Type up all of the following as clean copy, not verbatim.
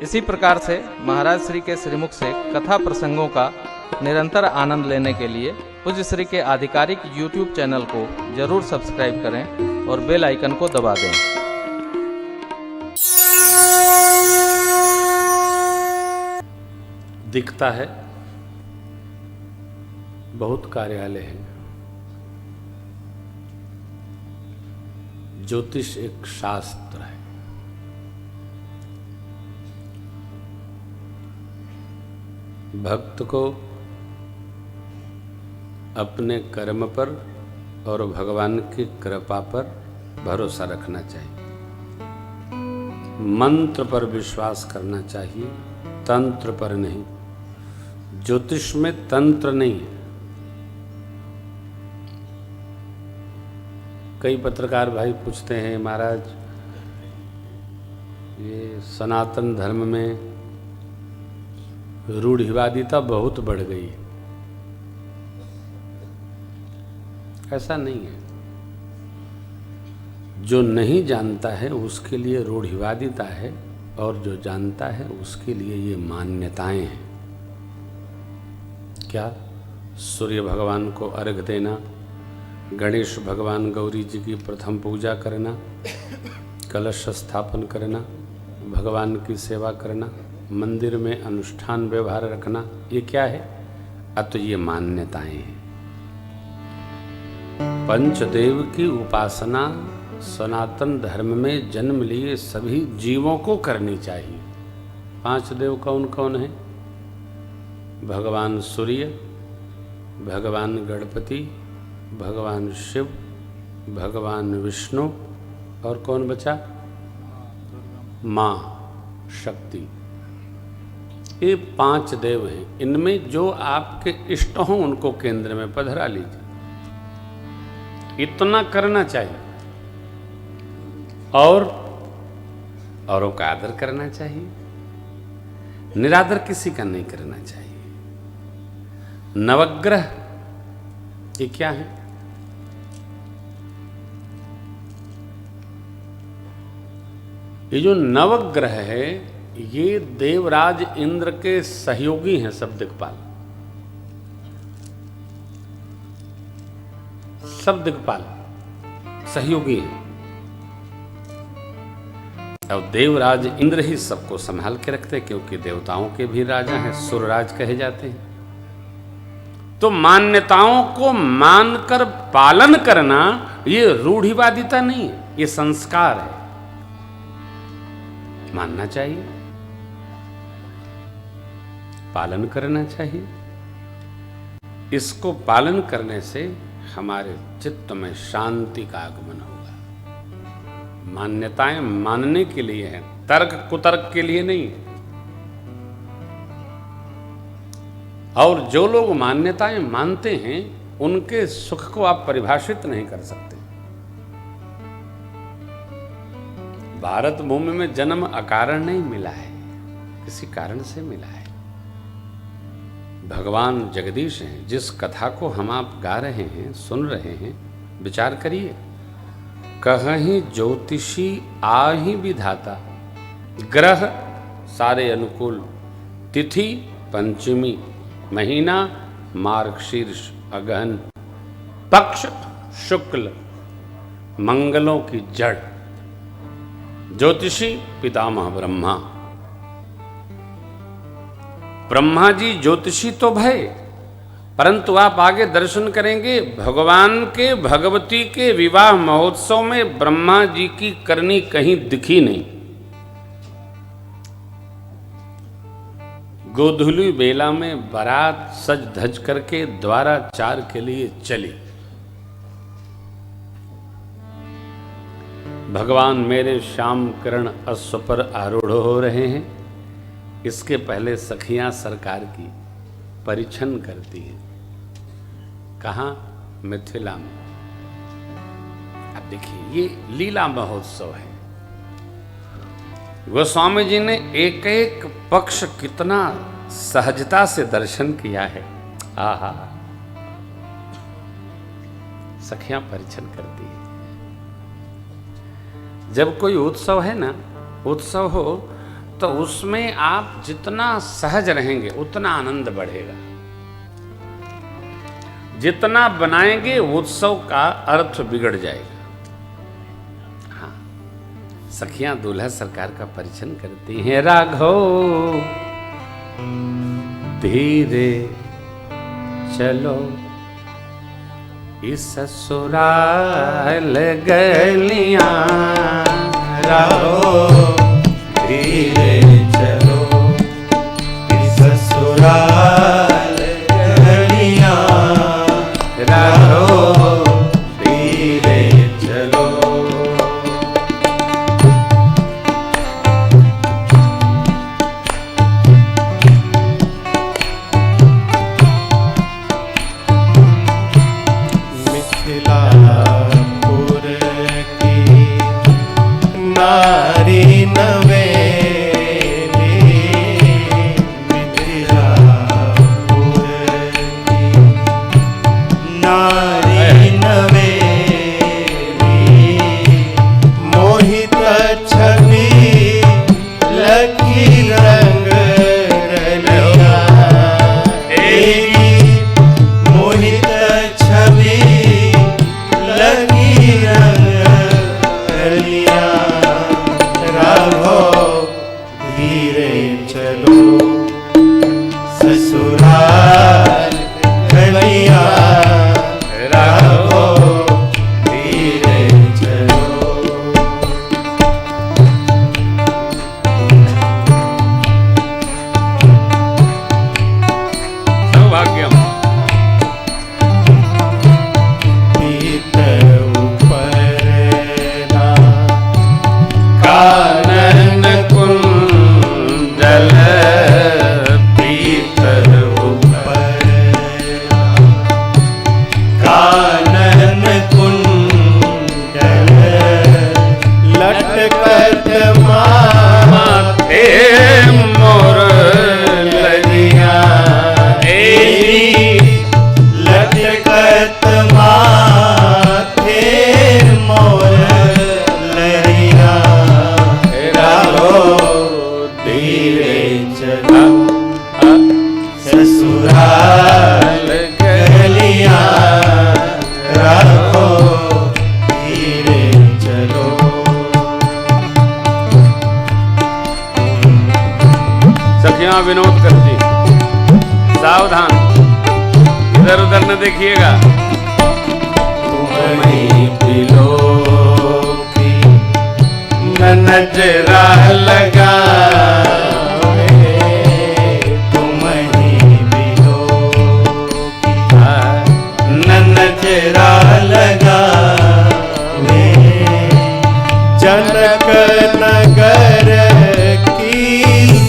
इसी प्रकार से महाराज श्री के श्रीमुख से कथा प्रसंगों का निरंतर आनंद लेने के लिए पूज्य श्री के आधिकारिक YouTube चैनल को जरूर सब्सक्राइब करें और बेल आइकन को दबा दें। दिखता है बहुत कार्यालय हैं। ज्योतिष एक शास्त्र है। भक्त को अपने कर्म पर और भगवान की कृपा पर भरोसा रखना चाहिए। मंत्र पर विश्वास करना चाहिए, तंत्र पर नहीं। ज्योतिष में तंत्र नहीं है। कई पत्रकार भाई पूछते हैं, महाराज ये सनातन धर्म में रूढ़िवादिता बहुत बढ़ गई है। ऐसा नहीं है। जो नहीं जानता है उसके लिए रूढ़िवादिता है, और जो जानता है उसके लिए ये मान्यताएं हैं। क्या? सूर्य भगवान को अर्घ देना, गणेश भगवान गौरी जी की प्रथम पूजा करना, कलश स्थापन करना, भगवान की सेवा करना, मंदिर में अनुष्ठान व्यवहार रखना, ये क्या है? तो ये मान्यताएं हैं। पंचदेव की उपासना सनातन धर्म में जन्म लिए सभी जीवों को करनी चाहिए। 5 देव कौन कौन है? भगवान सूर्य, भगवान गणपति, भगवान शिव, भगवान विष्णु, और कौन बचा? माँ शक्ति। ये 5 देव हैं। इनमें जो आपके इष्ट हों उनको केंद्र में पधरा लीजिए। इतना करना चाहिए। और औरों का आदर करना चाहिए। निरादर किसी का नहीं करना चाहिए। नवग्रह ये क्या है? ये जो नवग्रह है ये देवराज इंद्र के सहयोगी हैं। सब दिक्पाल, सब दिक्पाल सहयोगी हैं। अब देवराज इंद्र ही सबको संभाल के रखते, क्योंकि देवताओं के भी राजा हैं, सुरराज कहे जाते हैं। तो मान्यताओं को मानकर पालन करना ये रूढ़िवादिता नहीं है, ये संस्कार है। मानना चाहिए, पालन करना चाहिए। इसको पालन करने से हमारे चित्त में शांति का आगमन होगा। मान्यताएं मानने के लिए हैं, तर्क कुतर्क के लिए नहीं है। और जो लोग मान्यताएं मानते हैं उनके सुख को आप परिभाषित नहीं कर सकते। भारत भूमि में जन्म अकारण नहीं मिला है, किसी कारण से मिला है। भगवान जगदीश हैं। जिस कथा को हम आप गा रहे हैं, सुन रहे हैं, विचार करिए। कहीं ज्योतिषी आहि विधाता, ग्रह सारे अनुकूल, तिथि पंचमी, महीना मार्गशीर्ष अगहन, पक्ष शुक्ल, मंगलों की जड़। ज्योतिषी पितामह ब्रह्मा। ब्रह्मा जी ज्योतिषी तो भय, परंतु आप आगे दर्शन करेंगे भगवान के भगवती के विवाह महोत्सव में ब्रह्मा जी की करनी कहीं दिखी नहीं। गोधुली बेला में बारात सज धज करके द्वाराचार के लिए चली। भगवान मेरे श्याम किरण अश्व पर आरूढ़ हो रहे हैं। इसके पहले सखियां सरकार की परिछन करती हैं। कहाँ? मिथिला में। अब देखिए ये लीला महोत्सव है। गोस्वामी जी ने एक एक पक्ष कितना सहजता से दर्शन किया है। आहा, सखियां परिछन करती है। जब कोई उत्सव है ना, उत्सव हो तो उसमें आप जितना सहज रहेंगे उतना आनंद बढ़ेगा। जितना बनाएंगे उत्सव का अर्थ बिगड़ जाएगा। हाँ, सखियां दूल्हा सरकार का परिचय करती हैं। राघव धीरे चलो इस ससुराल गलियां, राघव धीरे चलो इस ससुराल गलियां, राघव धीरे चलो। मिथिलापुर की नारी नवेली, मिथिलापुर की नारी नवेली, मोहित छवि लकी रंग रलिया, मोहित छवि लकी रंग रलिया, राघव धीरे चलो ससुराल गलियां, राघव धीरे चलो। सौभाग्यम पीत ऊपर ना कानन कुंडल, पीत ऊपर कानन कुंडल, लटकत माथे मोर ललिया, लटकत माथे मोर ललिया, राघव धीरे चलो ससुराल गलियां, राघव धीरे चलो। सखियां विनोद करती, सावधान, इधर उधर न देखिएगा। तुम्हें दिलो की न नजरा लगावे, तुम्हें दिलो की न नजरा लगावे, जनक नगर की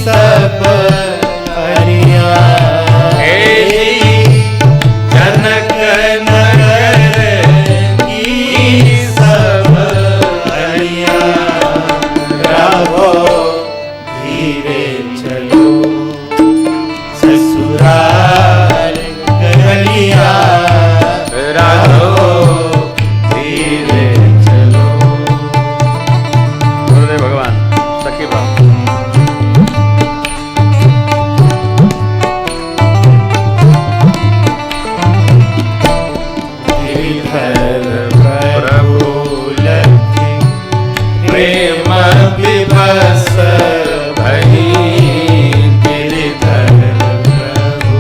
सब हरिया, जनक नगर की सब हरिया, राघव धीरे चलो ससुराल गलियां, राघव धीरे चलो। गुरुदेव भगवान सखी बात गिरिधर प्रभु लखी प्रेम विवश भई, गिरिधर प्रभु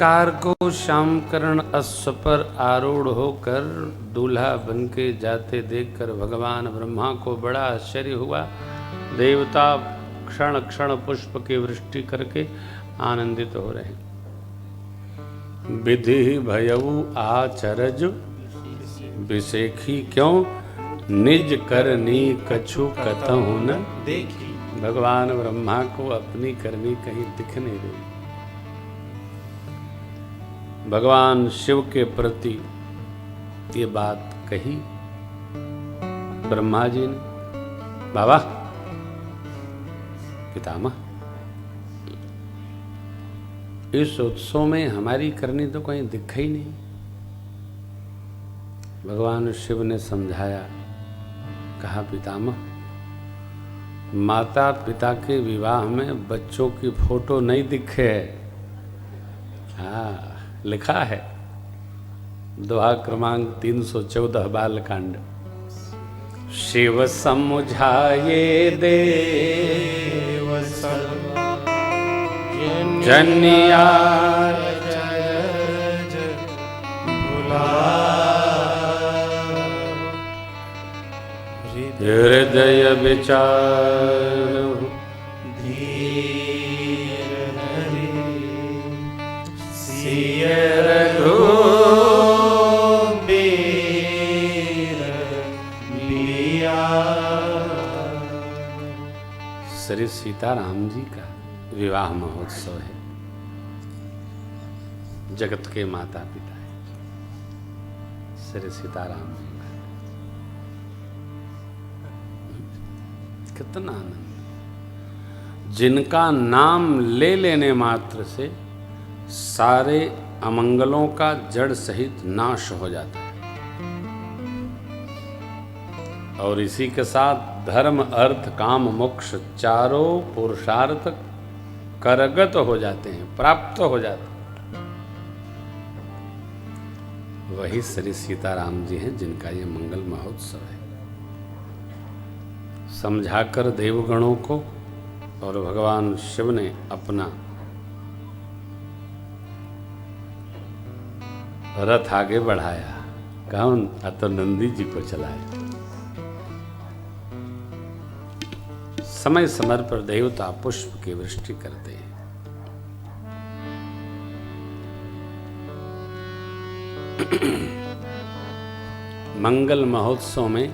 सरकार को श्यामकर्ण अश्व पर आरूढ़ होकर दूल्हा बनके जाते देखकर भगवान ब्रह्मा को बड़ा आश्चर्य हुआ। देवता क्षण क्षण पुष्प की वृष्टि करके आनंदित हो रहे। विधि भयऊ आचरज विसेखी, क्यों निज करनी कछु कतहु न देखी। भगवान ब्रह्मा को अपनी करनी कहीं दिख नहीं रही। भगवान शिव के प्रति ये बात कही ब्रह्मा जी ने। बाबा पितामह, इस उत्सव में हमारी करनी तो कहीं दिख ही नहीं। भगवान शिव ने समझाया, कहा पितामह, माता पिता के विवाह में बच्चों की फोटो नहीं दिखे। हाँ, लिखा है दोहा क्रमांक 314 बालकांड। शिव समुझाए देव जनिया हृदय विचार धीर हरि सिय रघुबीर लिया। श्री सीताराम जी का विवाह महोत्सव है। जगत के माता पिता है श्री सीताराम जी। कितना आनंद! जिनका नाम ले लेने मात्र से सारे अमंगलों का जड़ सहित नाश हो जाता है, और इसी के साथ धर्म अर्थ काम मोक्ष चारों पुरुषार्थ करगत हो जाते हैं, प्राप्त हो जाते हैं। वही श्री सीताराम जी हैं जिनका ये मंगल महोत्सव है। समझाकर देवगणों को और भगवान शिव ने अपना रथ आगे बढ़ाया। कौन? तो नंदी जी को चलाया। समय समय पर देवता पुष्प की वृष्टि करते हैं। मंगल महोत्सव में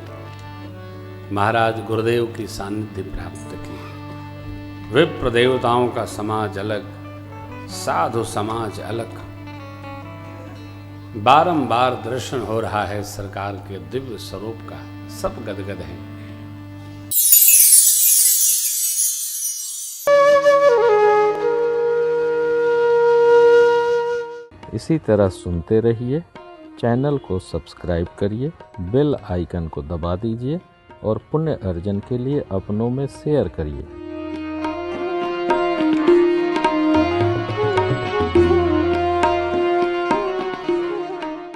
महाराज गुरुदेव की सानिध्य प्राप्त की। विप्र देवताओं का समाज अलग, साधु समाज अलग। बारंबार दर्शन हो रहा है सरकार के दिव्य स्वरूप का। सब गदगद हैं। इसी तरह सुनते रहिए। चैनल को सब्सक्राइब करिए, बेल आइकन को दबा दीजिए और पुण्य अर्जन के लिए अपनों में शेयर करिए।